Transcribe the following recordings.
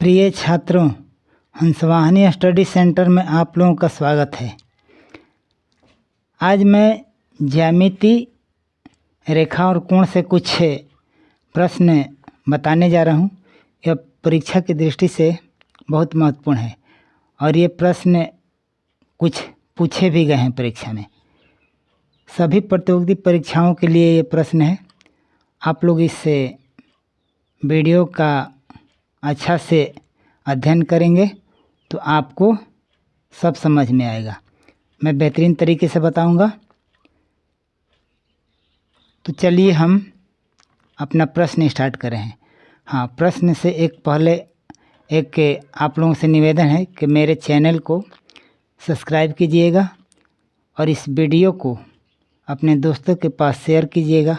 प्रिय छात्रों, हंसवाहिनी study centre में आप लोगों का स्वागत है। आज मैं ज्यामिति, रेखा और कोण से कुछ प्रश्न बताने जा रहा हूँ। यह परीक्षा की दृष्टि से बहुत महत्वपूर्ण है और ये प्रश्न कुछ पूछे भी गए हैं परीक्षा में। सभी प्रतियोगी परीक्षाओं के लिए ये प्रश्न है। आप लोग इस वीडियो का अच्छा से अध्ययन करेंगे तो आपको सब समझ में आएगा। मैं बेहतरीन तरीके से बताऊंगा। तो चलिए हम अपना प्रश्न स्टार्ट करें हैं। हाँ, प्रश्न से पहले आप लोगों से निवेदन है कि मेरे चैनल को सब्सक्राइब कीजिएगा और इस वीडियो को अपने दोस्तों के पास शेयर कीजिएगा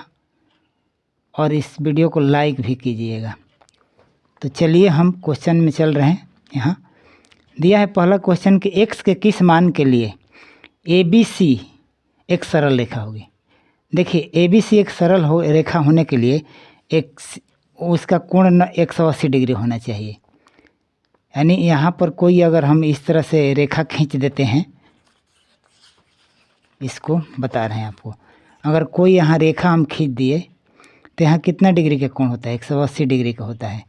और इस वीडियो को लाइक भी कीजिएगा। तो चलिए हम क्वेश्चन में चल रहे हैं। यहाँ दिया है पहला क्वेश्चन कि x के किस मान के लिए ABC एक सरल रेखा होगी। देखिए, ABC एक सरल रेखा होने के लिए उसका कोण 180 डिग्री होना चाहिए। यानी यहाँ पर कोई अगर हम इस तरह से रेखा खींच देते हैं, इसको बता रहे हैं आपको, अगर कोई यहाँ रेखा हम खींच दिए तो यहाँ कितना डिग्री का कोण होता है? 180 डिग्री का होता है।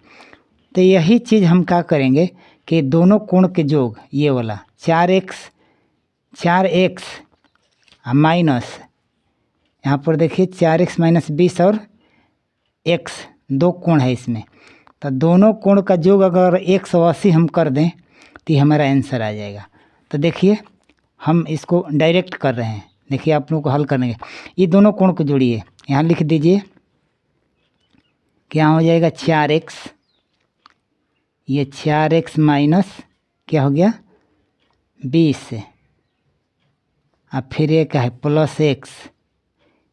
तो यही चीज़ हम क्या करेंगे कि दोनों कोण के योग, ये वाला 4x माइनस, यहाँ पर देखिए 4x माइनस 20 और x, दो कोण है इसमें। तो दोनों कोण का योग अगर 180 हम कर दें तो हमारा आंसर आ जाएगा। तो देखिए हम इसको डायरेक्ट कर रहे हैं। देखिए आप लोगों को हल करने के, ये दोनों कोण को जोड़िए। यहाँ लिख दीजिए, क्या हो जाएगा? 4x, ये 4x माइनस क्या हो गया? 20, अब फिर ये क्या है? Plus x।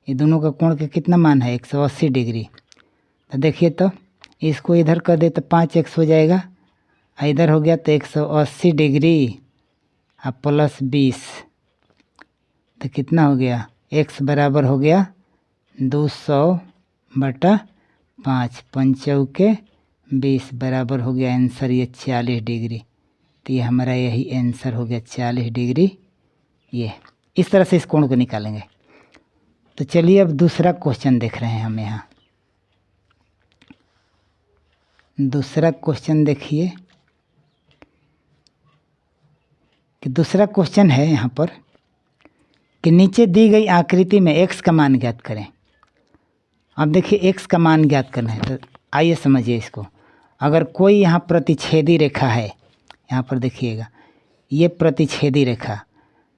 ये दोनों का कोण का कितना मान है? 180 डिग्री। तो देखिए, तो इसको इधर कर दे तो 5x हो जाएगा, इधर हो गया तो 180 डिग्री अब प्लस 20, तो कितना हो गया? x बराबर हो गया 200/5, 5 20 बराबर हो गया आंसर ये 40 डिग्री। तो ये हमारा यही आंसर हो गया 40 डिग्री। ये इस तरह से इस कोण को निकालेंगे। तो चलिए अब दूसरा क्वेश्चन देख रहे हैं हम। यहाँ दूसरा क्वेश्चन देखिए कि दूसरा क्वेश्चन है यहाँ पर कि नीचे दी गई आकृति में x का मान ज्ञात करें। अब देखिए x का मान ज्ञात करना है, तो आइए समझिए इसको। अगर कोई यहाँ प्रतिच्छेदी रेखा है, यहाँ पर देखिएगा ये प्रतिच्छेदी रेखा,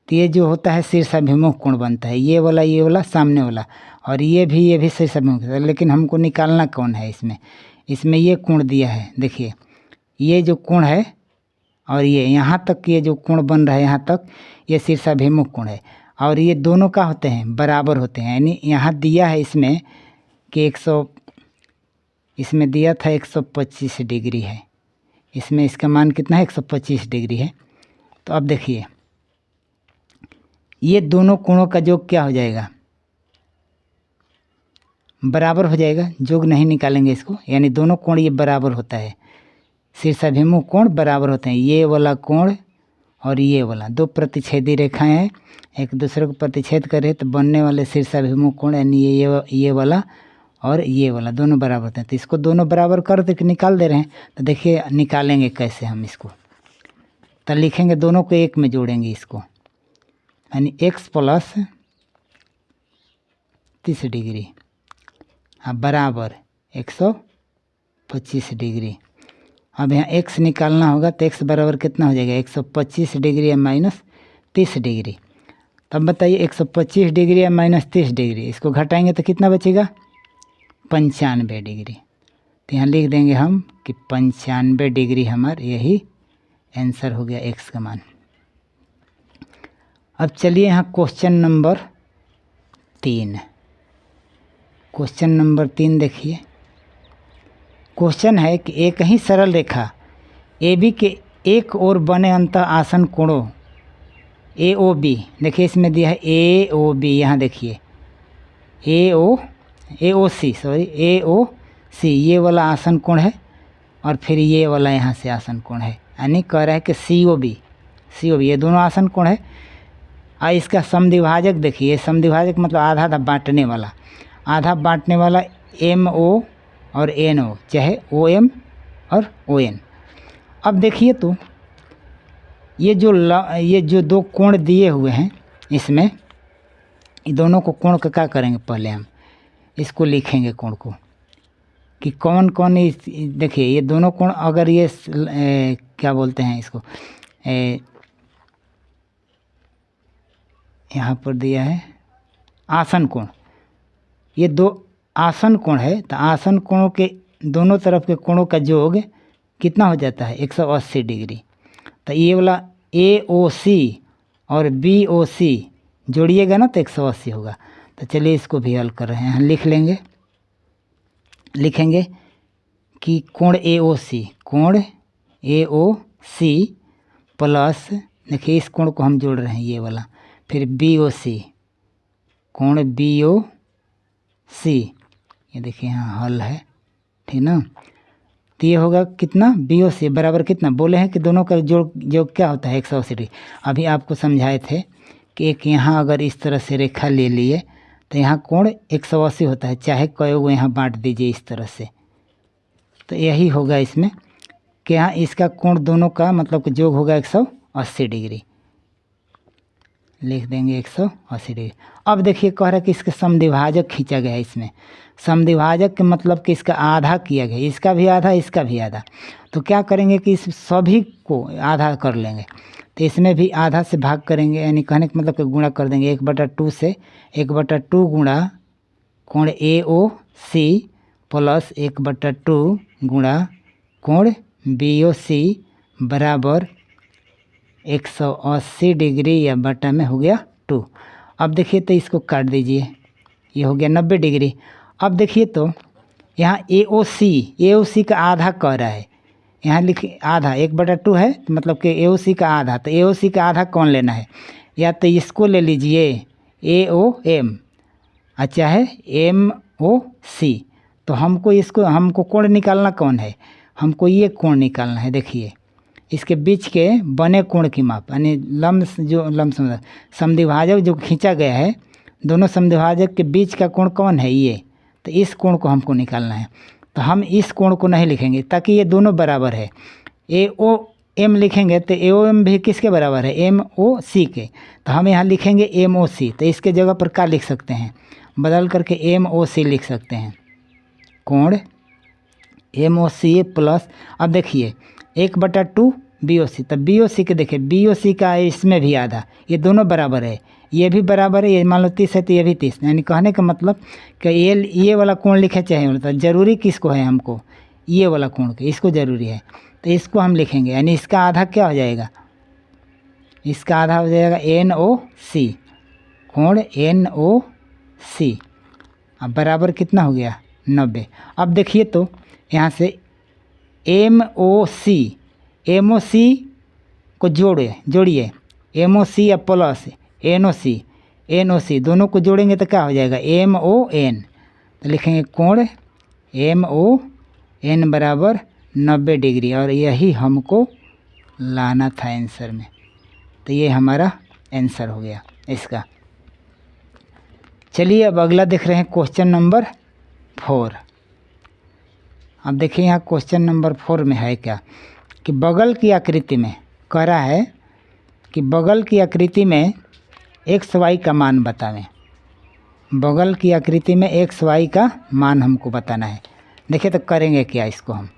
तो ये जो होता है शीर्षाभिमुख कोण बनता है। ये वाला सामने वाला, और ये भी शीर्षाभिमुख। लेकिन हमको निकालना कौन है इसमें ये कोण दिया है। देखिए ये जो कोण है और ये यहाँ तक ये जो कोण बन रहा है, यहाँ तक ये शीर्षाभिमुख कोण है। और ये दोनों का होते हैं? बराबर होते हैं। यानी यहाँ दिया है इसमें कि इसमें दिया था 125 डिग्री है, इसमें इसका मान कितना है? 125 डिग्री है। तो अब देखिए ये दोनों कोणों का योग क्या हो जाएगा? बराबर हो जाएगा। योग नहीं निकालेंगे इसको, यानी दोनों कोण ये बराबर होता है। शीर्षाभिमुख कोण बराबर होते हैं। ये वाला कोण और ये वाला, दो प्रतिच्छेदी रेखाएं हैं, एक दूसरे को प्रतिच्छेद करे तो बनने वाले शीर्षाभिमुख कोण, यानी ये वाला और ये वाला दोनों बराबर होते हैं। तो इसको दोनों बराबर कर दे निकाल दे रहे हैं। तो देखिए निकालेंगे कैसे हम इसको। तो लिखेंगे दोनों को एक में जोड़ेंगे इसको, यानी x प्लस 30 डिग्री अब बराबर 125 डिग्री। अब यहाँ x निकालना होगा तो x बराबर कितना हो जाएगा? 125 डिग्री या माइनस 30 डिग्री। तब बताइए 125 डिग्री या माइनस 30 डिग्री, इसको घटाएंगे तो कितना बचेगा? 95 डिग्री। तो यहाँ लिख देंगे हम कि 95 डिग्री हमारा यही आंसर हो गया x का मान। अब चलिए यहाँ क्वेश्चन नंबर 3। क्वेश्चन नंबर 3 देखिए। क्वेश्चन है कि एक ही सरल रेखा AB के एक ओर बने अंतः आसन कोणों AOB, देखिए इसमें दिया है AOB, यहाँ देखिए AOC, ये वाला आसन कोण है और फिर ये वाला यहाँ से आसन कोण है, यानी कह रहा है कि COB ये दोनों आसन कोण है। और इसका समद्विभाजक देखिए, समद्विभाजक मतलब आधा आधा बांटने वाला, आधा बांटने वाला MO और NO, चाहे OM और ON। अब देखिए तो ये जो दो कोण दिए हुए हैं, इसमें ये दोनों को कोण का क्या करेंगे, पहले हम इसको लिखेंगे कोण को कि कौन कौन। देखिए ये दोनों कोण अगर ये क्या बोलते हैं इसको, यहाँ पर दिया है आसन कोण, ये दो आसन कोण है। तो आसन कोणों के दोनों तरफ के कोणों का योग कितना हो जाता है, 180 डिग्री। तो ये वाला AOC और BOC जोड़िएगा ना तो 180 होगा। तो चलिए इसको भी हल कर रहे हैं, लिख लेंगे, लिखेंगे कि कोण AOC प्लस, देखिए इस कोण को हम जोड़ रहे हैं ये वाला, फिर BOC, कोण BOC, ये देखिए यहाँ हल है, ठीक ना। तो ये होगा कितना, BOC बराबर कितना बोले हैं कि दोनों का जोड़ क्या होता है, 180 डिग्री। अभी आपको समझाए थे कि एक यहाँ अगर इस तरह से रेखा ले लिए तो यहाँ कोण 180 होता है, चाहे कई वो यहाँ बांट दीजिए इस तरह से। तो यही होगा इसमें कि यहाँ इसका कोण दोनों का मतलब कि योग होगा 180 डिग्री, लिख देंगे 180 डिग्री। अब देखिए कह रहा है कि इसका समद्विभाजक खींचा गया है, इसमें समद्विभाजक के मतलब कि इसका आधा किया गया, इसका भी आधा इसका भी आधा। तो क्या करेंगे कि इस सभी को आधा कर लेंगे, तो इसमें भी आधा से भाग करेंगे, यानी कहने का मतलब कि गुणा कर देंगे 1/2 से, 1/2 गुणा कोण AOC प्लस 1/2 गुणा कोण BOC बराबर 180 डिग्री या बटा में हो गया 2। अब देखिए तो इसको काट दीजिए, ये हो गया 90 डिग्री। अब देखिए तो यहाँ AOC का आधा कह रहा है, यहाँ लिखिए आधा 1/2 है, तो मतलब कि AOC का आधा। तो AOC का आधा कौन लेना है, या तो इसको ले लीजिए AOM, अच्छा है MOC। तो हमको कोण निकालना कौन है, हमको ये कोण निकालना है। देखिए इसके बीच के बने कोण की माप, यानी समद्विभाजक जो खींचा गया है, दोनों समद्विभाजक के बीच का कोण कौन है, ये। तो इस कोण को हमको निकालना है। तो हम इस कोण को नहीं लिखेंगे ताकि ये दोनों बराबर है। AOM लिखेंगे तो AOM भी किसके बराबर है, MOC के। तो हम यहाँ लिखेंगे MOC। तो इसके जगह पर क्या लिख सकते हैं, बदल करके MOC लिख सकते हैं, कोण MOC प्लस। अब देखिए 1/2 BOC, तब BOC के देखिए BOC का इसमें भी आधा, ये दोनों बराबर है, ये भी बराबर है, ये मान लो 30 है तो ये भी 30। यानी कहने का मतलब कि ये वाला कोण लिखे चाहे, तो ज़रूरी किसको है, हमको ये वाला कोण के, इसको ज़रूरी है। तो इसको हम लिखेंगे, यानी इसका आधा क्या हो जाएगा, इसका आधा हो जाएगा NOC, कोण NOC। अब बराबर कितना हो गया 90। अब देखिए तो यहाँ से MOC को जोड़िए MOC या प्लस NOC दोनों को जोड़ेंगे तो क्या हो जाएगा MON। तो लिखेंगे कोण MON बराबर 90 डिग्री, और यही हमको लाना था आंसर में। तो ये हमारा आंसर हो गया इसका। चलिए अब अगला देख रहे हैं क्वेश्चन नंबर 4। अब देखिए यहाँ क्वेश्चन नंबर 4 में है क्या कि बगल की आकृति में कह रहा है कि बगल की आकृति में XY का मान बतावें। बगल की आकृति में XY का मान हमको बताना है। देखिए तो करेंगे क्या इसको हम,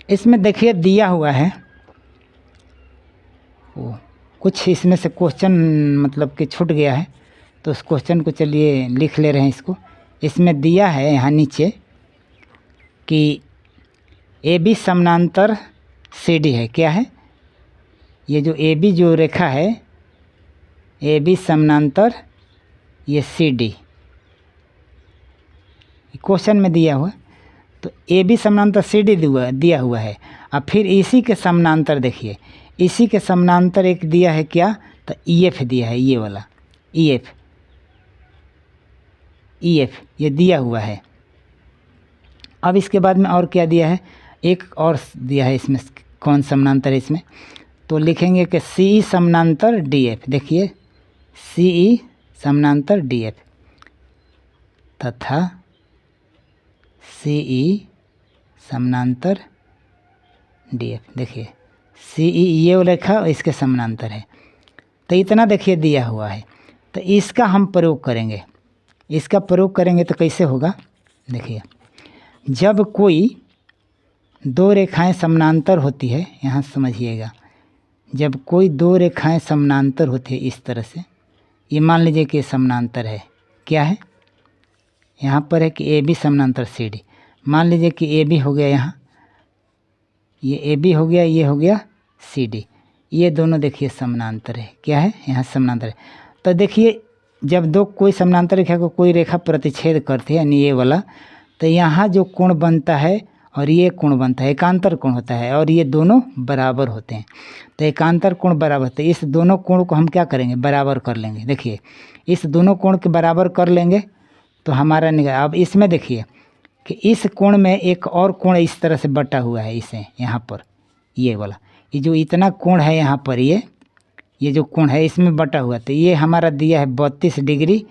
इसमें देखिए दिया हुआ है कुछ, इसमें से क्वेश्चन मतलब कि छूट गया है, तो उस क्वेश्चन को चलिए लिख ले रहे हैं इसको। इसमें दिया है यहाँ नीचे कि AB समानांतर CD है, क्या है ये जो AB जो रेखा है, AB समानांतर ये CD क्वेश्चन में दिया हुआ। तो AB समानांतर CD दिया हुआ है। अब फिर इसी के समानांतर देखिए, इसी के समानांतर एक दिया है क्या, तो EF दिया है, ये वाला EF ये दिया हुआ है। अब इसके बाद में और क्या दिया है, एक और दिया है इसमें, कौन समानांतर है इसमें, तो लिखेंगे कि सी समानांतर डी एफ। देखिए सी समानांतर डी एफ तथा सी समानांतर डी एफ। देखिए सी ये रेखा इसके समानांतर है, तो इतना देखिए दिया हुआ है। तो इसका हम प्रयोग करेंगे, इसका प्रयोग करेंगे तो कैसे होगा, देखिए जब कोई दो रेखाएं समानांतर होती है, यहाँ समझिएगा, जब कोई दो रेखाएं समानांतर होती है इस तरह से, ये मान लीजिए कि समानांतर है, क्या है यहाँ पर है कि ए बी समानांतर सी डी। मान लीजिए कि ए बी हो गया, यहाँ ये ए बी हो गया, ये हो गया सी डी, ये दोनों देखिए समानांतर है, क्या है यहाँ समानांतर है। तो देखिए जब दो कोई समानांतर रेखा को कोई रेखा प्रतिच्छेद करती है, यानी ये वाला, तो यहाँ जो कोण बनता है और ये कोण बनता है, एकांतर कोण होता है, और ये दोनों बराबर होते हैं। तो एकांतर कोण बराबर होते हैं, इस दोनों कोण को हम क्या करेंगे, बराबर कर लेंगे। देखिए इस दोनों कोण के बराबर कर लेंगे तो हमारा निकल। अब इसमें देखिए कि इस कोण में एक और कोण इस तरह से बटा हुआ है, इसे यहाँ पर ये वाला, ये जो इतना कोण है यहाँ पर, ये जो कोण है इसमें बटा हुआ, तो ये हमारा दिया है 32 डिग्री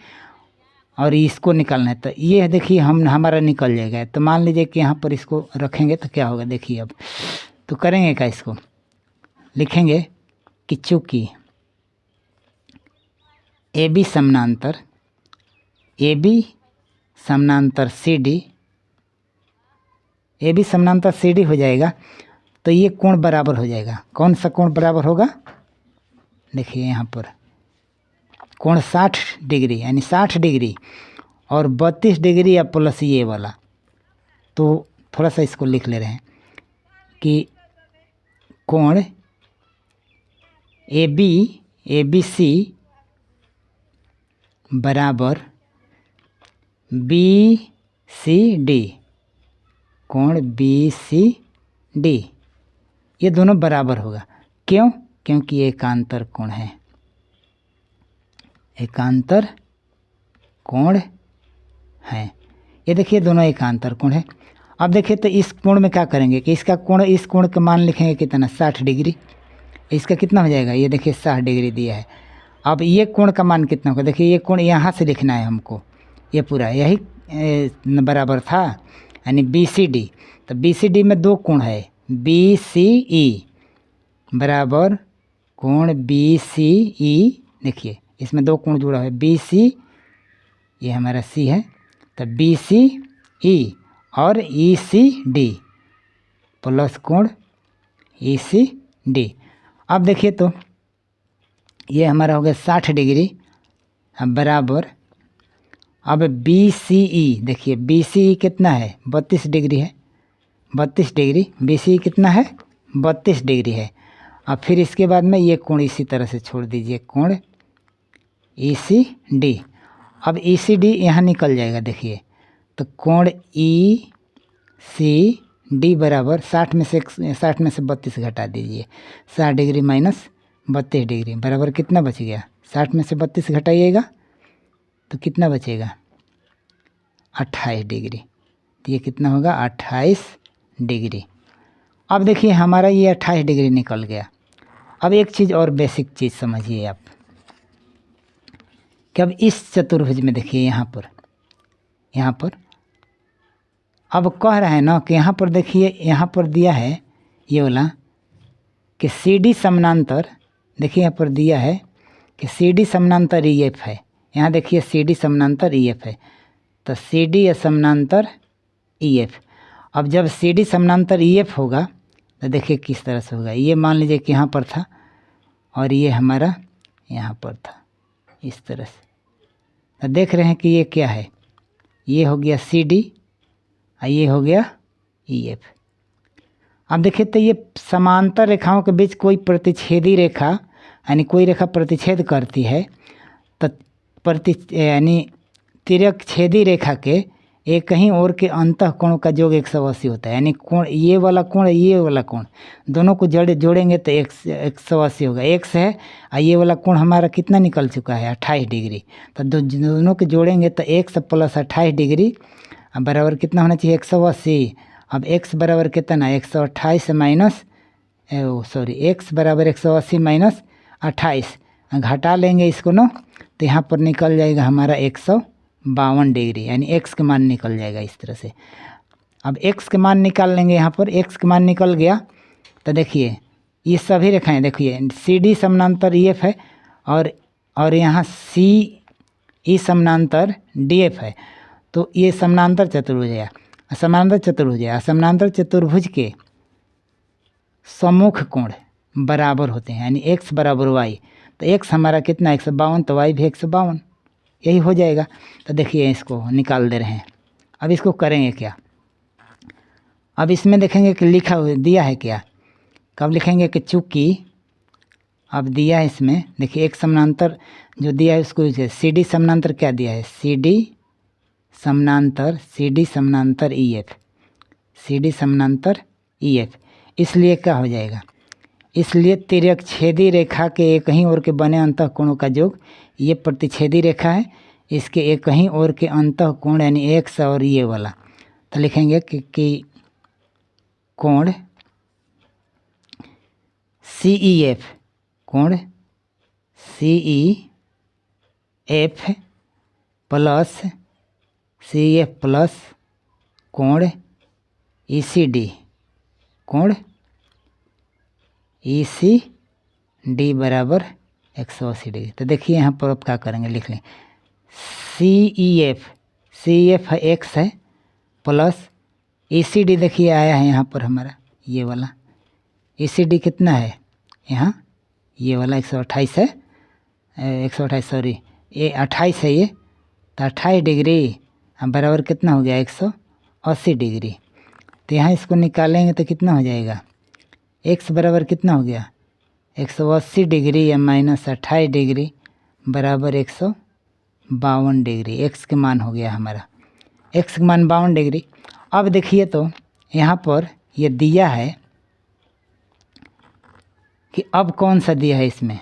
और इसको निकालना है। तो ये देखिए हमारा निकल जाएगा। तो मान लीजिए कि यहाँ पर इसको रखेंगे तो क्या होगा, देखिए अब तो करेंगे क्या, इसको लिखेंगे कि चूँकि ए बी समानांतर सी डी, ए बी समानांतर सी डी हो जाएगा, तो ये कोण बराबर हो जाएगा। कौन सा कोण बराबर होगा, देखिए यहाँ पर कोण 60 डिग्री, यानी 60 डिग्री और 32 डिग्री या प्लस ये वाला। तो थोड़ा सा इसको लिख ले रहे हैं कि कोण ए बी सी बराबर बी सी डी, कोण बी सी डी, ये दोनों बराबर होगा। क्यों, क्योंकि ये एकांतर कोण है, एकांतर कोण है। ये देखिए दोनों एकांतर कोण है। अब देखिए तो इस कोण में क्या करेंगे कि इसका कोण, इस कोण का मान लिखेंगे कितना, 60 डिग्री। इसका कितना हो जाएगा, ये देखिए 60 डिग्री दिया है। अब ये कोण का मान कितना होगा, देखिए ये कोण यहाँ से लिखना है हमको, ये पूरा यही बराबर था, यानी बी सी डी। तो बी सी डी में दो कोण है, बी सी ई बराबर कोण बी सी ई। देखिए इसमें दो कोण जुड़ा है, बी सी, ये हमारा सी है, तो बी सी ई और ई सी डी प्लस कोण ई सी डी। अब देखिए तो ये हमारा हो गया 60 डिग्री, अब बराबर, अब बी सी ई, देखिए बी सी ई कितना है, 32 डिग्री है, 32 डिग्री, बी सी ई कितना है, 32 डिग्री है। अब फिर इसके बाद में ये कोण इसी तरह से छोड़ दीजिए, कोण ई सी डी। अब ई सी डी यहाँ निकल जाएगा, देखिए तो कोण ई सी डी बराबर 60 में से 32 घटा दीजिए, 60 डिग्री माइनस 32 डिग्री बराबर कितना बच गया, 60 में से 32 घटाइएगा तो कितना बचेगा, 28 डिग्री। तो ये कितना होगा, 28 डिग्री। अब देखिए हमारा ये 28 डिग्री निकल गया। अब एक चीज़ और बेसिक चीज़ समझिए आप कि अब इस चतुर्भुज में देखिए यहाँ पर अब कह रहे हैं ना कि यहाँ पर देखिए, यहाँ पर दिया है ये वाला कि सी डी समानांतर, देखिए यहाँ पर दिया है कि सी डी समानांतर ई एफ है। यहाँ देखिए सी डी समानांतर ई एफ है, तो सी डी समानांतर ई एफ। अब जब सी डी समानांतर ई एफ होगा तो देखिए किस तरह से होगा। ये मान लीजिए कि यहाँ पर था और ये हमारा यहाँ पर था, इस तरह से। तो देख रहे हैं कि ये क्या है, ये हो गया सी डी और ये हो गया ई एफ। अब देखिए तो ये समांतर रेखाओं के बीच कोई प्रतिच्छेदी रेखा, यानी कोई रेखा प्रतिच्छेद करती है, तो यानी तिर्यक छेदी रेखा के एक ही ओर के अंतः कोण का योग 180 होता है। यानी कोण, ये वाला कोण दोनों को जोड़ेंगे तो 180 होगा। एक्स है और ये वाला कोण हमारा कितना निकल चुका है, 28 डिग्री। तो दोनों को जोड़ेंगे तो एक्स प्लस 28 डिग्री अब बराबर कितना होना चाहिए 180। अब x बराबर कितना 128 माइनस x बराबर 180 माइनस 28, घटा लेंगे इसको ना तो यहाँ पर निकल जाएगा हमारा 152 डिग्री, यानी x का मान निकल जाएगा इस तरह से। अब x का मान निकाल लेंगे, यहाँ पर x का मान निकल गया तो देखिए ये सभी रेखाएं देखिए CD समानांतर EF है और यहाँ CE समानांतर DF है, तो ये समानांतर चतुर्भुज है। समानांतर चतुर्भुज के सम्मुख कोण बराबर होते हैं, यानी x बराबर y, तो x हमारा कितना 152 तो y भी 152, यही हो जाएगा। तो देखिए इसको निकाल दे रहे हैं। अब इसको करेंगे क्या, अब इसमें देखेंगे कि लिखा हुआ दिया है क्या, कब लिखेंगे कि चूँकि अब दिया है इसमें देखिए एक समानांतर जो दिया है उसको CD समानांतर क्या दिया है, CD समानांतर EF, इसलिए क्या हो जाएगा, इसलिए तिर्यक छेदी रेखा के एक ही ओर के बने अंतःकोणों का योग, ये प्रतिच्छेदी रेखा है, इसके एक ही ओर के अंतःकोण यानी x और ये वाला, तो लिखेंगे कि कोण CEF प्लस CF प्लस कोण ECD बराबर 180 डिग्री। तो देखिए यहाँ पर आप क्या करेंगे, लिख लें CEF है x है प्लस ECD देखिए आया है यहाँ पर हमारा ये वाला ECD कितना है यहाँ, ये वाला 128 है, 128 सॉरी ये 28 है, ये तो 28 डिग्री बराबर कितना हो गया 180 डिग्री। तो यहाँ इसको निकालेंगे तो कितना हो जाएगा, x बराबर कितना हो गया 180 डिग्री या माइनस 28 डिग्री बराबर 152 डिग्री, x के मान हो गया हमारा, x के मान 52 डिग्री। अब देखिए तो यहाँ पर ये दिया है कि अब कौन सा दिया है इसमें,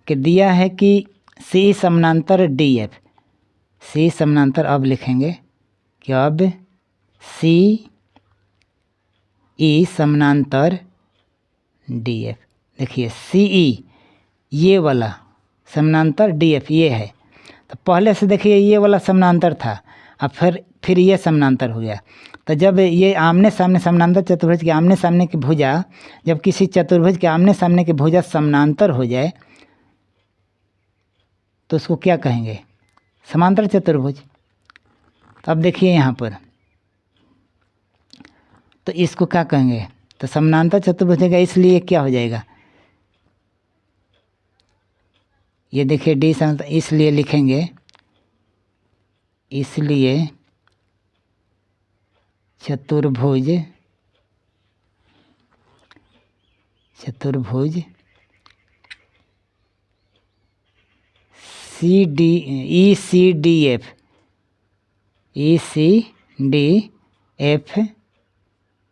कि दिया है कि C समानांतर DF, C समानांतर, अब लिखेंगे कि अब CE समानांतर DF, देखिए CE ये वाला समानांतर DF ये है, तो पहले से देखिए ये वाला समानांतर था, अब फिर ये समानांतर हो गया। तो जब ये आमने सामने समानांतर चतुर्भुज के आमने सामने की भुजा, जब किसी चतुर्भुज के आमने सामने की भुजा समानांतर हो जाए तो उसको क्या कहेंगे, समांतर चतुर्भुज। तो अब देखिए यहाँ पर तो इसको क्या कहेंगे, तो समानांतर चतुर्भुज है, इसलिए क्या हो जाएगा, ये देखिए D समांतर, इसलिए लिखेंगे, इसलिए चतुर्भुज ECDF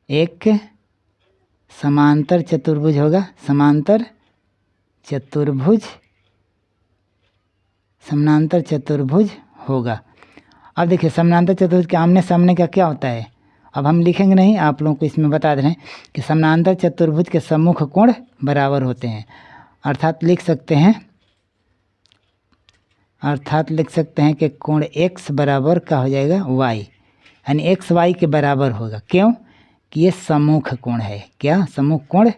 एक समांतर चतुर्भुज होगा, समांतर चतुर्भुज होगा। अब देखिए समांतर चतुर्भुज के आमने सामने का क्या होता है, अब हम लिखेंगे नहीं, आप लोगों को इसमें बता दे रहे हैं कि समांतर चतुर्भुज के सम्मुख कोण बराबर होते हैं, अर्थात लिख सकते हैं कि कोण x बराबर का हो जाएगा y, यानी x y के बराबर होगा। क्यों कि ये सम्मुख कोण है, क्या सम्मुख कोण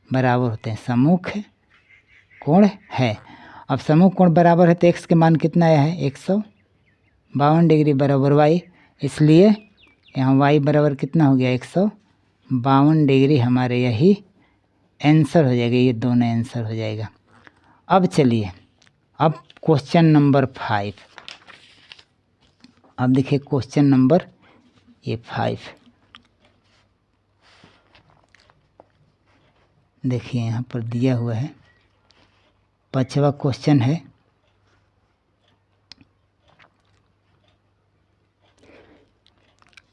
बराबर होते हैं, सम्मुख कोण है। अब सम्मुख कोण बराबर है तो x के मान कितना आया है 152 डिग्री बराबर y, इसलिए यहाँ y बराबर कितना हो गया 152 डिग्री, हमारे यही आंसर हो जाएगा, ये दोनों आंसर हो जाएगा। अब चलिए अब क्वेश्चन नंबर 5, अब देखिए क्वेश्चन नंबर ये 5, देखिए यहाँ पर दिया हुआ है, 5वां क्वेश्चन है,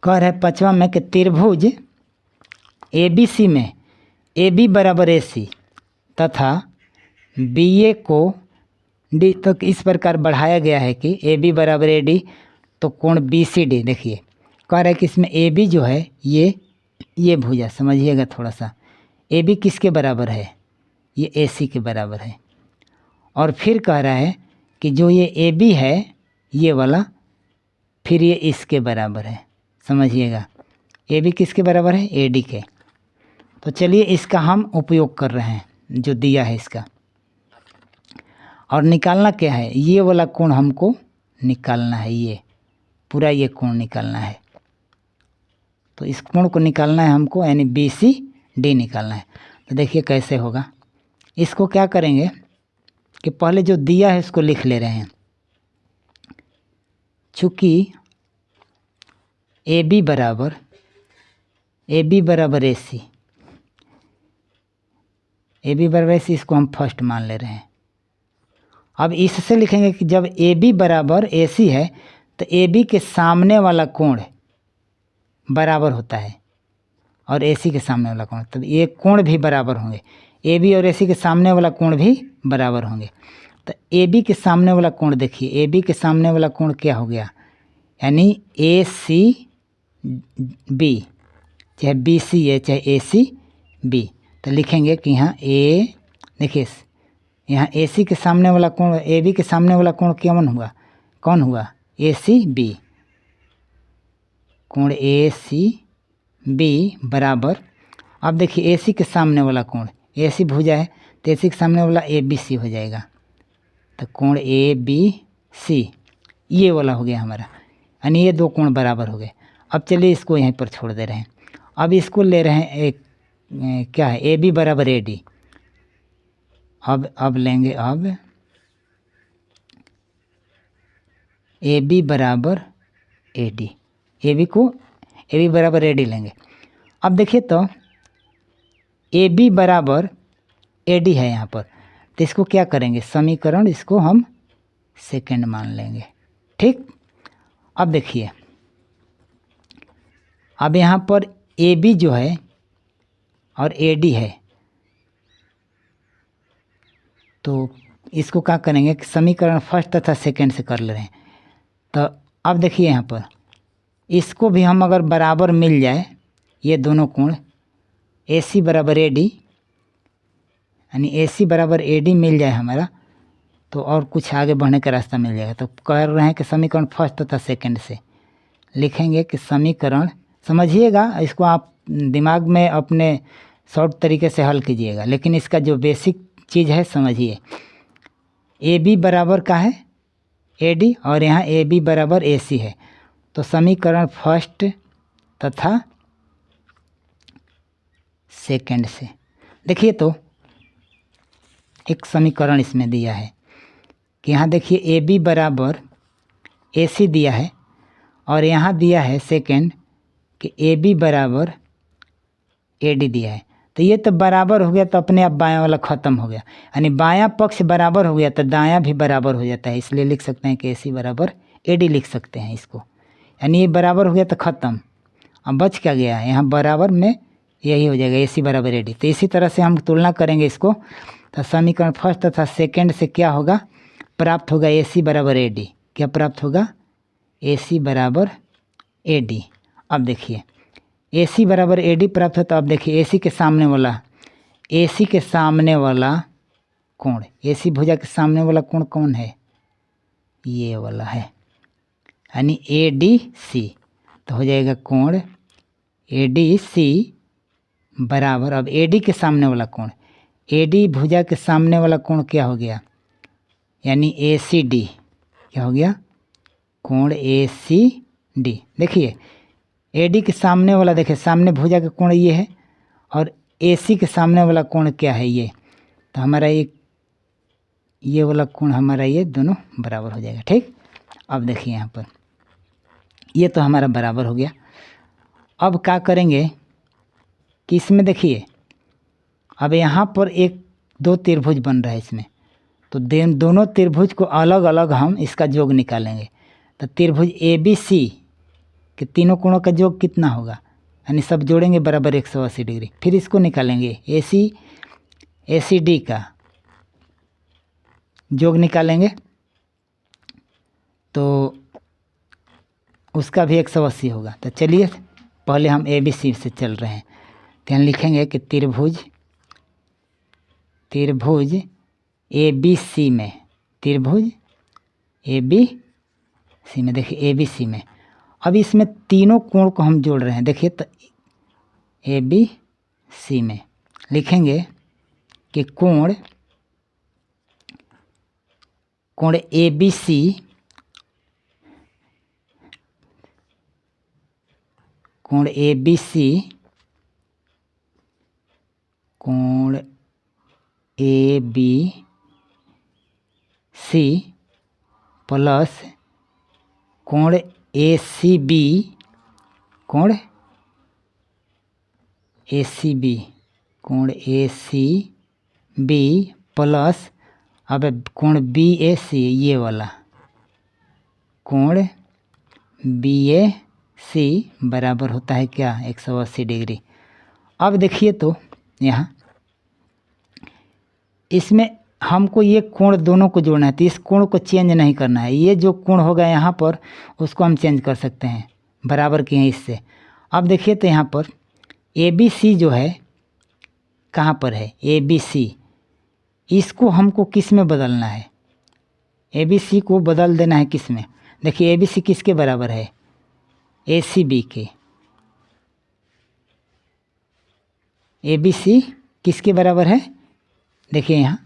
कह रहा है 5वां में कि त्रिभुज ABC में AB बराबर AC तथा BA को D तक इस प्रकार बढ़ाया गया है कि AB बराबर AD, तो कोण BCD देखिए कह रहा है कि इसमें ए बी जो है ये भुजा, समझिएगा थोड़ा सा, ए बी किसके बराबर है, ये ए सी के बराबर है। और फिर कह रहा है कि जो ये ए बी है ये वाला, फिर ये इसके बराबर है, समझिएगा ए बी किसके बराबर है, ए डी के। तो चलिए इसका हम उपयोग कर रहे हैं जो दिया है इसका, और निकालना क्या है, ये वाला कोण हमको निकालना है, ये पूरा ये कोण निकालना है। तो इस कोण को निकालना है हमको, यानी बी सी डी निकालना है। तो देखिए कैसे होगा, इसको क्या करेंगे कि पहले जो दिया है उसको लिख ले रहे हैं। चूँकि ए बी बराबर ए सी, ए बी बराबर ए सी, इसको हम फर्स्ट मान ले रहे हैं। अब इससे लिखेंगे कि जब ए बी बराबर ए सी है तो ए बी के सामने वाला कोण बराबर होता है और ए सी के सामने वाला कोण, तब ये कोण भी बराबर होंगे, ए बी और ए सी के सामने वाला कोण भी बराबर होंगे। तो ए बी के सामने वाला कोण देखिए, ए बी के सामने वाला कोण क्या हो गया, यानी ए सी बी, चाहे बी सी है चाहे ए सी बी। तो लिखेंगे कि यहाँ ए, देखिए यहाँ ए सी के सामने वाला कोण, ए बी के सामने वाला कोण कौन हुआ, ए सी बी, कोण ए सी बी बराबर, अब देखिए ए सी के सामने वाला कोण, ए सी भुजा है तो ए सी के सामने वाला ए बी सी हो जाएगा। तो कोण ए बी सी ये वाला हो गया हमारा, यानी ये दो कोण बराबर हो गए। अब चलिए इसको यहीं पर छोड़ दे रहे हैं। अब इसको ले रहे हैं एक क्या है, ए बी बराबर ए डी। अब लेंगे, अब ए बी बराबर ए डी, ए बी बराबर ए डी लेंगे। अब देखिए तो ए बी बराबर ए डी है यहाँ पर, तो इसको क्या करेंगे, समीकरण इसको हम सेकंड मान लेंगे, ठीक। अब देखिए, अब यहाँ पर ए बी जो है और ए डी है, तो इसको क्या करेंगे कि समीकरण फर्स्ट तथा सेकंड से कर ले रहे हैं। तो अब देखिए यहाँ पर इसको भी हम अगर बराबर मिल जाए, ये दोनों कोण ए सी बराबर ए डी, यानी ए सी बराबर ए डी मिल जाए हमारा, तो और कुछ आगे बढ़ने का रास्ता मिल जाएगा। तो कह रहे हैं कि समीकरण फर्स्ट तथा सेकंड से लिखेंगे कि समीकरण, समझिएगा इसको आप दिमाग में अपने शॉर्ट तरीके से हल कीजिएगा, लेकिन इसका जो बेसिक चीज़ है समझिए। ए बी बराबर का है ए डी और यहाँ ए बी बराबर ए सी है, तो समीकरण फर्स्ट तथा सेकंड से देखिए, तो एक समीकरण इसमें दिया है कि यहाँ देखिए ए बी बराबर ए सी दिया है और यहाँ दिया है सेकंड कि ए बी बराबर ए डी दिया है। तो ये तो बराबर हो गया, तो अपने आप बायां वाला ख़त्म हो गया, यानी बायां पक्ष बराबर हो गया तो दायां भी बराबर हो जाता है। इसलिए लिख सकते हैं कि ए सी बराबर ए डी लिख सकते हैं इसको, यानी ये बराबर हो गया तो ख़त्म। अब बच क्या गया है, यहाँ बराबर में यही हो जाएगा ए सी बराबर ए डी। तो इसी तरह से हम तुलना करेंगे इसको, तो समीकरण फर्स्ट तथा सेकेंड से क्या होगा, प्राप्त होगा ए सी बराबर ए डी। क्या प्राप्त होगा, ए सी बराबर ए डी। अब देखिए ए सी बराबर ए डी प्राप्त होता है। अब देखिए ए सी के सामने वाला कोण, ए सी भुजा के सामने वाला कोण कौन है, ये वाला है, यानी ए डी सी। तो हो जाएगा कोण ए डी सी बराबर, अब ए डी के सामने वाला कोण, ए डी भुजा के सामने वाला कोण क्या हो गया, यानी ए सी डी। क्या हो गया, कोण ए सी डी। देखिए ए डी के सामने वाला, देखिए सामने भुजा का कोण ये है और ए सी के सामने वाला कोण क्या है, ये। तो हमारा ये वाला कोण हमारा ये दोनों बराबर हो जाएगा, ठीक। अब देखिए यहाँ पर ये तो हमारा बराबर हो गया। अब क्या करेंगे कि इसमें देखिए अब यहाँ पर एक दो त्रिभुज बन रहा है इसमें, तो दोनों त्रिभुज को अलग अलग हम इसका योग निकालेंगे। तो त्रिभुज ए बी सी के तीनों कोणों का योग कितना होगा, यानी सब जोड़ेंगे बराबर 180 डिग्री। फिर इसको निकालेंगे ए सी डी का योग निकालेंगे, तो उसका भी 180 होगा। तो चलिए पहले हम ए बी सी से चल रहे हैं। तो यहाँ लिखेंगे कि त्रिभुज ए बी सी में, त्रिभुज ए बी सी में, देखिए ए बी सी में अब इसमें तीनों कोण को हम जोड़ रहे हैं। देखिए तो ए बी सी में लिखेंगे कि कोण ए बी सी, कोण ए बी सी, कोण ए बी सी प्लस कोण ए सी बी, कोण ए सी बी, कोण ए सी बी प्लस अब कोण बी ए सी, ये वाला कोण बी ए सी बराबर होता है क्या, 180 डिग्री। अब देखिए तो यहाँ इसमें हमको ये कोण दोनों को जोड़ना है, तो इस कोण को चेंज नहीं करना है। ये जो कोण होगा यहाँ पर उसको हम चेंज कर सकते हैं, बराबर किए हैं इससे। अब देखिए तो यहाँ पर ए बी सी जो है कहाँ पर है, ए बी सी, इसको हमको किस में बदलना है, ए बी सी को बदल देना है किस में। देखिए ए बी सी किसके बराबर है, ए सी बी के। ए बी सी किसके बराबर है, देखिए यहाँ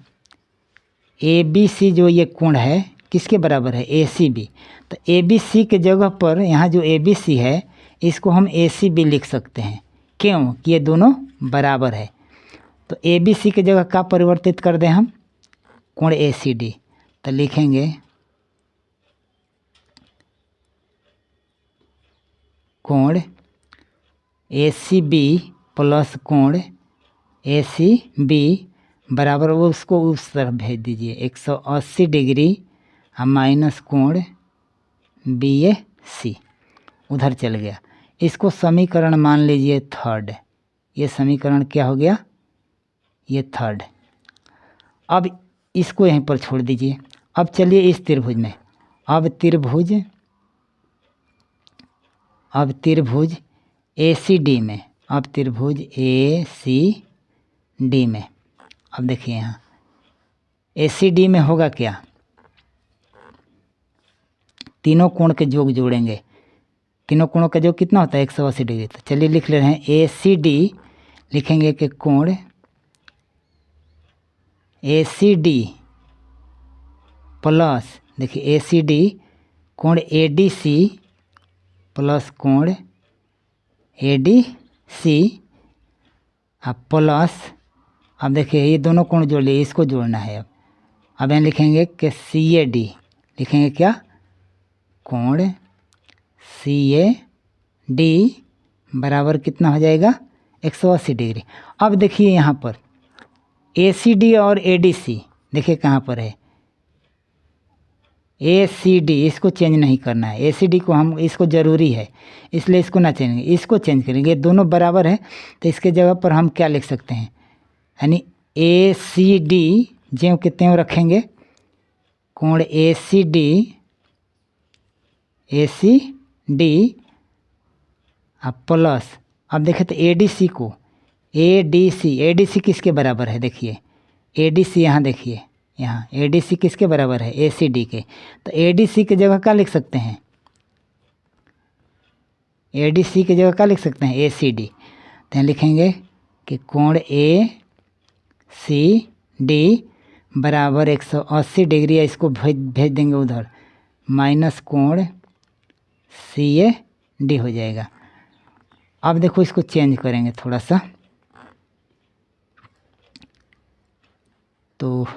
ए बी सी जो ये कोण है किसके बराबर है, ए सी बी। तो ए बी सी के जगह पर यहाँ जो ए बी सी है इसको हम ए सी बी लिख सकते हैं, क्यों कि ये दोनों बराबर है। तो ए बी सी की जगह क्या परिवर्तित कर दें हम, कोण ए सी डी। तो लिखेंगे कोण ए सी बी प्लस कोण ए सी बी बराबर, वो उसको उस तरफ भेज दीजिए 180 डिग्री माइनस कोण बी ए सी उधर चल गया। इसको समीकरण मान लीजिए थर्ड, ये समीकरण क्या हो गया, ये थर्ड। अब इसको यहीं पर छोड़ दीजिए। अब चलिए इस त्रिभुज में, अब त्रिभुज ए सी डी में, अब त्रिभुज ए सी डी में, अब देखिए यहाँ ए सी डी में होगा क्या, तीनों कोण के योग जोड़ेंगे। तीनों कोणों का योग कितना होता है, 180 डिग्री। तो चलिए लिख ले रहे हैं ए सी डी, लिखेंगे कि कोण ए सी डी प्लस, देखिए ए सी डी कोण ए डी सी प्लस कोण ए डी सी प्लस, अब देखिए ये दोनों कोण जोड़ लिए, इसको जोड़ना है। अब यहाँ लिखेंगे कि सी ए डी, लिखेंगे क्या, कोण सी ए डी बराबर कितना हो जाएगा, 180 डिग्री। अब देखिए यहाँ पर ए सी डी और ए डी सी, देखिए कहाँ पर है, ए सी डी, इसको चेंज नहीं करना है। ए सी डी को हम, इसको ज़रूरी है इसलिए इसको ना चेंज, इसको चेंज करेंगे। दोनों बराबर है तो इसके जगह पर हम क्या लिख सकते हैं, यानी ए सी डी ज्यों के त्यों रखेंगे, कोण ए सी डी प्लस, अब देखें तो ए डी सी को, ए डी सी किसके बराबर है, देखिए ए डी सी, यहाँ देखिए यहाँ ए डी सी किसके बराबर है, ए सी डी के। तो ए डी सी की जगह क्या लिख सकते हैं, ए डी सी की जगह क्या लिख सकते हैं, ए सी डी। तो यहाँ लिखेंगे कि कोण ए सी डी बराबर 180 डिग्री, इसको भेज देंगे उधर, माइनस कोण सी ए डी हो जाएगा। अब देखो इसको चेंज करेंगे थोड़ा सा, तो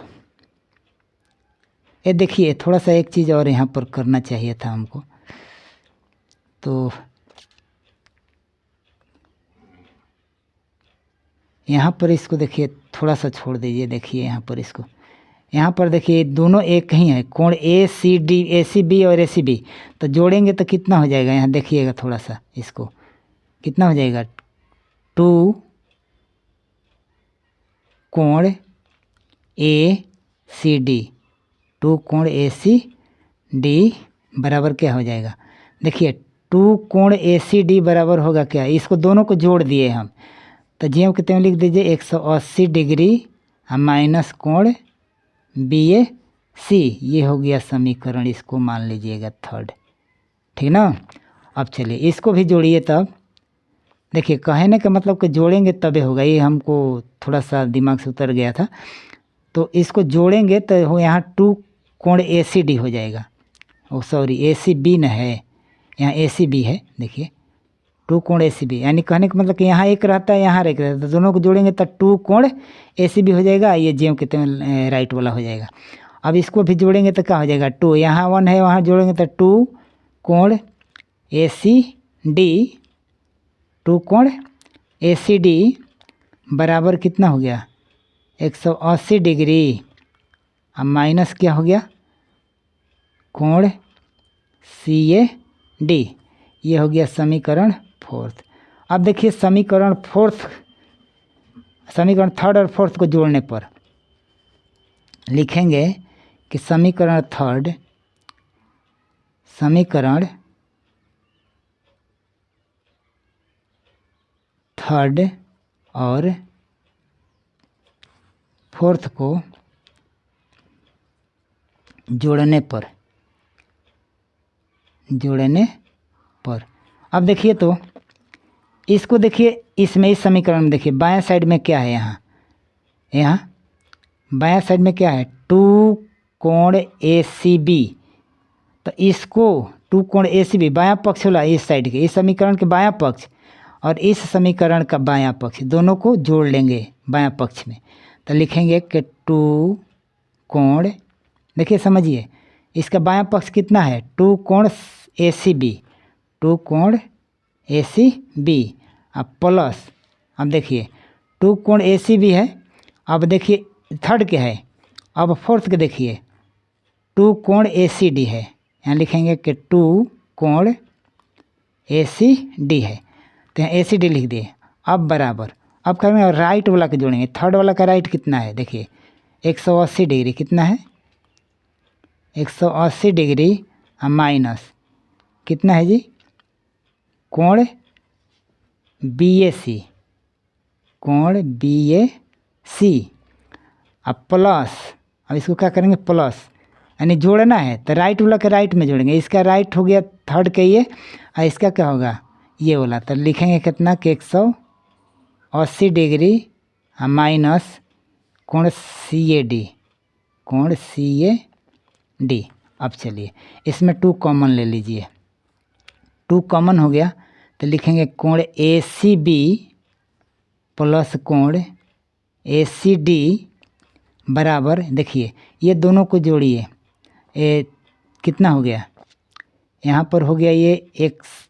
ये देखिए थोड़ा सा एक चीज़ और यहाँ पर करना चाहिए था हमको। तो यहाँ पर इसको देखिए थोड़ा सा छोड़ दीजिए, देखिए यहाँ पर इसको, यहाँ पर देखिए दोनों एक ही है, कोण ए सी डी, ए सी बी और ए सी बी, तो जोड़ेंगे तो कितना हो जाएगा, यहाँ देखिएगा थोड़ा सा, इसको कितना हो जाएगा, 2 कोण ए सी डी, 2 कोण ए सी डी बराबर क्या हो जाएगा, देखिए 2 कोण ACD बराबर होगा क्या, इसको दोनों को जोड़ दिए हम, तो जी कितने में लिख दीजिए 180 डिग्री माइनस कोण BAC, ये हो गया समीकरण, इसको मान लीजिएगा थर्ड, ठीक ना। अब चलिए इसको भी जोड़िए, तब देखिए कहने का मतलब कि जोड़ेंगे तबे होगा, ये हमको थोड़ा सा दिमाग से उतर गया था। तो इसको जोड़ेंगे तो हो यहाँ 2 कोण ACD हो जाएगा, ओ सॉरी ACB न है, यहाँ ACB है, देखिए 2 कोण ACB, यानी कहने का मतलब कि यहाँ एक रहता है यहाँ एक रहता है, तो दोनों को जोड़ेंगे तो 2 कोण ACB हो जाएगा, ये जेम कितने राइट वाला हो जाएगा। अब इसको भी जोड़ेंगे तो क्या हो जाएगा 2, यहाँ 1 है वहाँ जोड़ेंगे तो 2 कोण ACD, 2 कोण ACD बराबर कितना हो गया 180 डिग्री, अब माइनस क्या हो गया कोण CAD, ये हो गया समीकरण फोर्थ। अब देखिए समीकरण थर्ड और फोर्थ को जोड़ने पर लिखेंगे कि समीकरण थर्ड और फोर्थ को जोड़ने पर अब देखिए तो इसको देखिए, इसमें इस समीकरण में देखिए बायां साइड में क्या है, यहाँ बायां साइड में क्या है 2 कोण ACB, तो इसको 2 कोण ACB बायां पक्ष वाला इस साइड के, इस समीकरण के बायां पक्ष और इस समीकरण का बायां पक्ष दोनों को जोड़ लेंगे बायां पक्ष में, तो लिखेंगे कि 2 कोण, देखिए समझिए इसका बायां पक्ष कितना है 2 कोण ACB, 2 कोण ACB, अब प्लस, अब देखिए 2 कोण ACB है, अब देखिए थर्ड के है, अब फोर्थ के देखिए 2 कोण ACD है, यहाँ लिखेंगे कि 2 कोण ACD है, तो यहाँ ACD लिख दिए। अब बराबर, अब करेंगे और राइट वाला के जोड़ेंगे, थर्ड वाला का राइट कितना है देखिए 180 डिग्री, कितना है 180 डिग्री माइनस कितना है जी कोण BAC, अब प्लस, अब इसको क्या करेंगे प्लस, यानी जोड़ना है तो राइट वाला के राइट में जोड़ेंगे, इसका राइट हो गया थर्ड के ये, और इसका क्या होगा ये वाला, तो लिखेंगे कितना कि 180 डिग्री माइनस कोण CAD। अब चलिए इसमें 2 कॉमन ले लीजिए, 2 कॉमन हो गया तो लिखेंगे कोण ACB प्लस कोण ACD बराबर, देखिए ये दोनों को जोड़िए, कितना हो गया यहाँ पर हो गया ये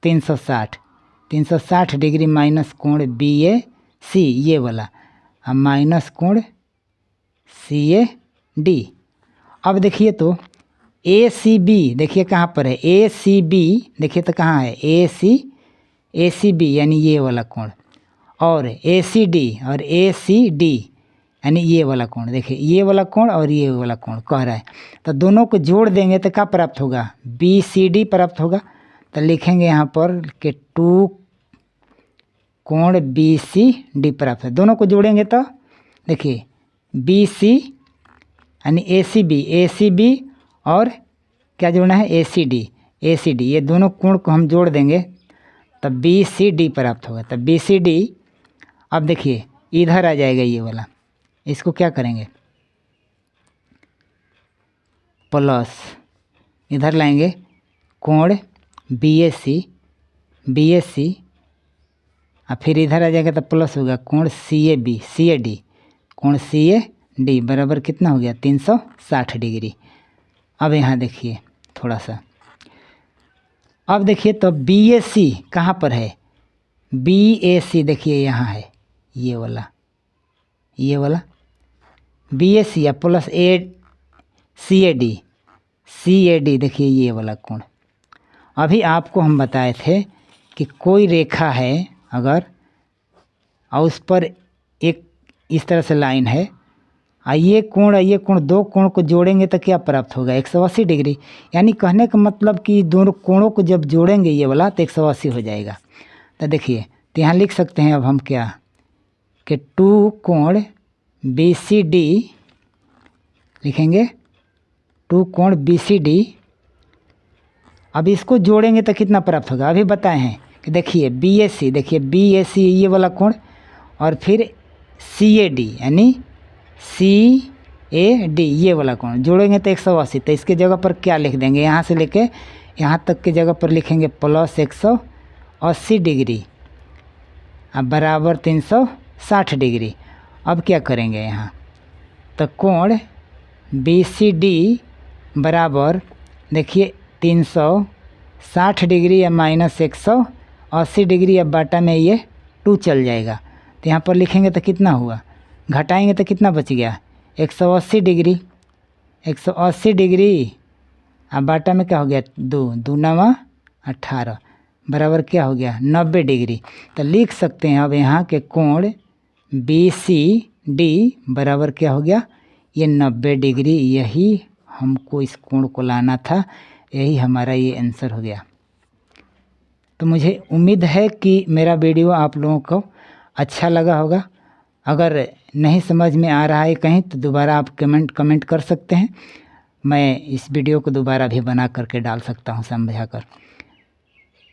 360 डिग्री माइनस कोण BAC ये वाला, अब माइनस कोण CAD। अब देखिए तो ACB देखिए कहाँ पर है, ACB देखिए तो कहाँ है ACB यानी ये वाला कोण, और ACD और ACD यानी ये वाला कोण, देखिए ये वाला कोण और ये वाला कोण कह रहा है, तो दोनों को जोड़ देंगे तो क्या प्राप्त होगा BCD प्राप्त होगा, तो लिखेंगे यहाँ पर कि 2 कोण BCD प्राप्त है। दोनों को जोड़ेंगे तो देखिए BC यानी ACB और क्या जोड़ना है ACD, ये दोनों कोण को हम जोड़ देंगे तब BCD प्राप्त होगा, तब BCD, अब देखिए इधर आ जाएगा ये वाला, इसको क्या करेंगे प्लस, इधर लाएंगे कोण BAC और फिर इधर आ जाएगा तो प्लस होगा कोण CAD, कोण CAD बराबर कितना हो गया 360 डिग्री। अब यहाँ देखिए थोड़ा सा, अब देखिए तो BAC कहाँ पर है, BAC देखिए यहाँ है ये वाला BAC या प्लस CAD देखिए ये वाला कोण। अभी आपको हम बताए थे कि कोई रेखा है अगर और उस पर एक इस तरह से लाइन है ये कोण दो कोण को जोड़ेंगे तो क्या प्राप्त होगा 180 डिग्री। यानी कहने का मतलब कि दोनों कोणों को जब जोड़ेंगे ये वाला तो 180 हो जाएगा। तो देखिए तो यहाँ लिख सकते हैं अब हम क्या कि 2 कोण BCD लिखेंगे, 2 कोण BCD। अब इसको जोड़ेंगे तो कितना प्राप्त होगा अभी बताए हैं कि देखिए BAC ये वाला कोण और फिर CAD यानी CAD ये वाला कोण जोड़ेंगे तो 180। तो इसके जगह पर क्या लिख देंगे, यहाँ से लेके यहाँ तक की जगह पर लिखेंगे प्लस 180 डिग्री अब बराबर 360 डिग्री। अब क्या करेंगे यहाँ तो कोण BCD बराबर देखिए 360 डिग्री या माइनस 180 डिग्री। अब बाटा में ये 2 चल जाएगा तो यहाँ पर लिखेंगे तो कितना हुआ, घटाएंगे तो कितना बच गया 180 डिग्री। 180 डिग्री अब बाटा में क्या हो गया 2 2 9 18 बराबर क्या हो गया 90 डिग्री। तो लिख सकते हैं अब यहाँ के कोण BCD बराबर क्या हो गया ये 90 डिग्री। यही हमको इस कोण को लाना था, यही हमारा ये आंसर हो गया। तो मुझे उम्मीद है कि मेरा वीडियो आप लोगों को अच्छा लगा होगा। अगर नहीं समझ में आ रहा है कहीं तो दोबारा आप कमेंट कर सकते हैं, मैं इस वीडियो को दोबारा भी बना करके डाल सकता हूँ समझा कर।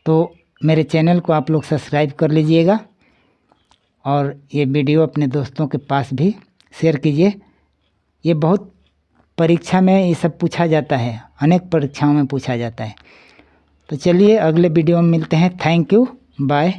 तो मेरे चैनल को आप लोग सब्सक्राइब कर लीजिएगा और ये वीडियो अपने दोस्तों के पास भी शेयर कीजिए। ये बहुत परीक्षा में ये सब पूछा जाता है, अनेक परीक्षाओं में पूछा जाता है। तो चलिए अगले वीडियो में मिलते हैं। Thank you, bye.